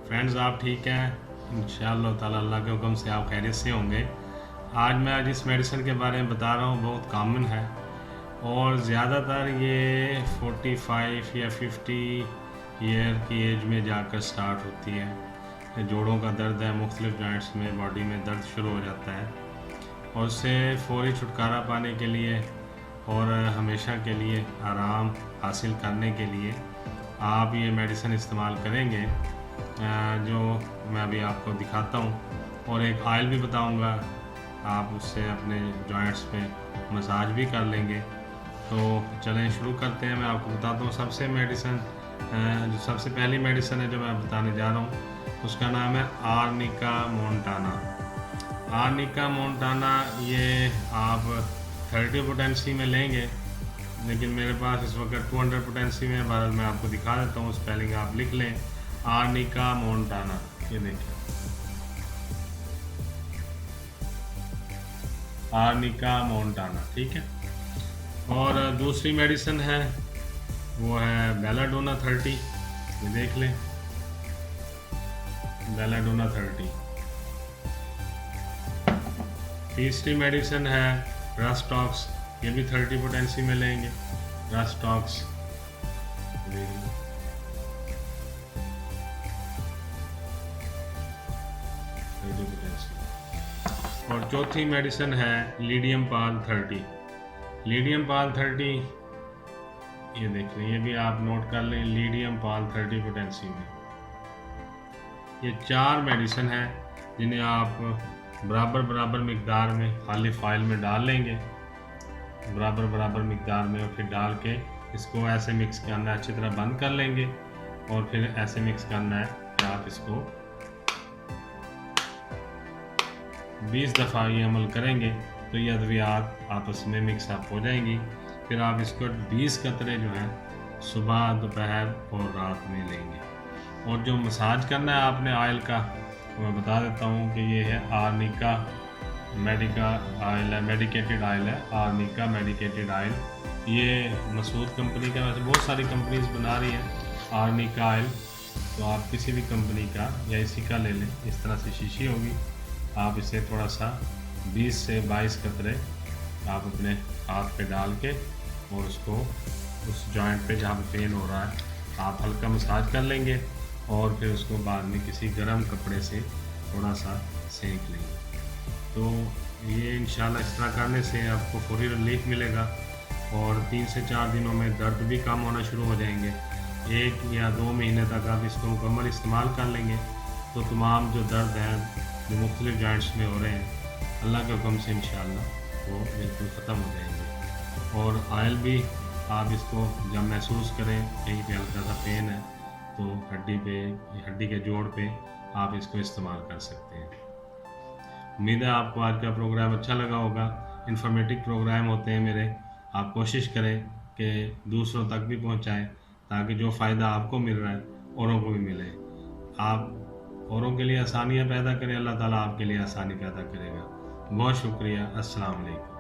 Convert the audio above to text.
Friends, आप ठीक हैं? इंशाअल्लाह ताला अल्लाह के हुक्म से आप खैरियत से होंगे। आज जिस मेडिसिन के बारे में बता रहा हूँ बहुत कॉमन है और ज़्यादातर ये 45 या 50 ईयर की एज में जाकर स्टार्ट होती है। जोड़ों का दर्द है, मुख्तलिफ जॉइंट्स में बॉडी में दर्द शुरू हो जाता है और उससे फौरी छुटकारा पाने के लिए और हमेशा के लिए आराम हासिल करने के लिए आप ये मेडिसिन इस्तेमाल करेंगे जो मैं अभी आपको दिखाता हूँ। और एक ऑयल भी बताऊँगा, आप उससे अपने जॉइंट्स पे मसाज भी कर लेंगे। तो चलें शुरू करते हैं। मैं आपको बताता हूँ सबसे जो सबसे पहली मेडिसिन है जो मैं बताने जा रहा हूँ उसका नाम है आर्निका मोंटाना। आर्निका मोंटाना ये आप 30 पोटेंसी में लेंगे, लेकिन मेरे पास इस वक्त 200 पोटेंसी में। बहरहाल मैं आपको दिखा देता हूँ, स्पेलिंग आप लिख लें, आर्निका मोंटाना। ये देखिए, आर्निका मोंटाना, ठीक है। और दूसरी मेडिसिन है वो है बेलाडोना 30। ये देख लें, बेलाडोना 30। तीसरी मेडिसिन है रस्टॉक्स। ये भी 30 पोटेंसी में लेंगे, रस्टॉक्स। और चौथी मेडिसिन है लीडियम पाल 30। लीडियम पाल 30, ये देख लें, ये भी आप नोट कर लें, लीडियम पाल 30 पोटेंसी में। ये 4 मेडिसिन है जिन्हें आप बराबर बराबर मिकदार में खाली फाइल में डाल लेंगे, बराबर बराबर मिकदार में, और फिर डाल के इसको ऐसे मिक्स करना है, अच्छी तरह बंद कर लेंगे और फिर ऐसे मिक्स करना है कि आप इसको 20 दफ़ा ये अमल करेंगे तो ये अद्वियात आपस में मिक्स अप हो जाएंगी। फिर आप इसको 20 कतरे जो हैं सुबह, दोपहर और रात में लेंगे। और जो मसाज करना है आपने ऑयल का, तो मैं बता देता हूँ कि ये है आर्निका मेडिका ऑयल है, मेडिकेटेड ऑयल है, आर्निका मेडिकेटेड ऑयल। ये मसूद कंपनी का, वैसे बहुत सारी कंपनीज बना रही हैं आर्निका ऑयल, तो आप किसी भी कंपनी का या इसी का ले लें। इस तरह से शीशी होगी, आप इसे थोड़ा सा 20 से 22 कतरे आप अपने हाथ पे डाल के और उसको उस जॉइंट पे जहाँ पे पेन हो रहा है आप हल्का मसाज कर लेंगे और फिर उसको बाद में किसी गर्म कपड़े से थोड़ा सा सेंक लेंगे। तो ये इंशाल्लाह इस तरह करने से आपको फौरी रिलीफ मिलेगा और 3 से 4 दिनों में दर्द भी कम होना शुरू हो जाएंगे। 1 या 2 महीने तक आप इसको मुकम्मल इस्तेमाल कर लेंगे तो तमाम जो दर्द हैं जो मुख्तलिफ जॉइंट्स में हो रहे हैं, अल्लाह के हुक्म से इंशाल्लाह वो बिल्कुल ख़त्म हो जाएंगे। और ऑयल भी आप इसको जब महसूस करें कहीं पे हल्का सा पेन है तो हड्डी के जोड़ पे आप इसको इस्तेमाल कर सकते हैं। उम्मीद है आपको आज का प्रोग्राम अच्छा लगा होगा। इन्फॉर्मेटिव प्रोग्राम होते हैं मेरे, आप कोशिश करें कि दूसरों तक भी पहुंचाएं ताकि जो फ़ायदा आपको मिल रहा है औरों को भी मिले। आप औरों के लिए आसानियाँ पैदा करें, अल्लाह ताला आपके लिए आसानी पैदा करेगा। बहुत शुक्रिया। अस्सलाम वालेकुम।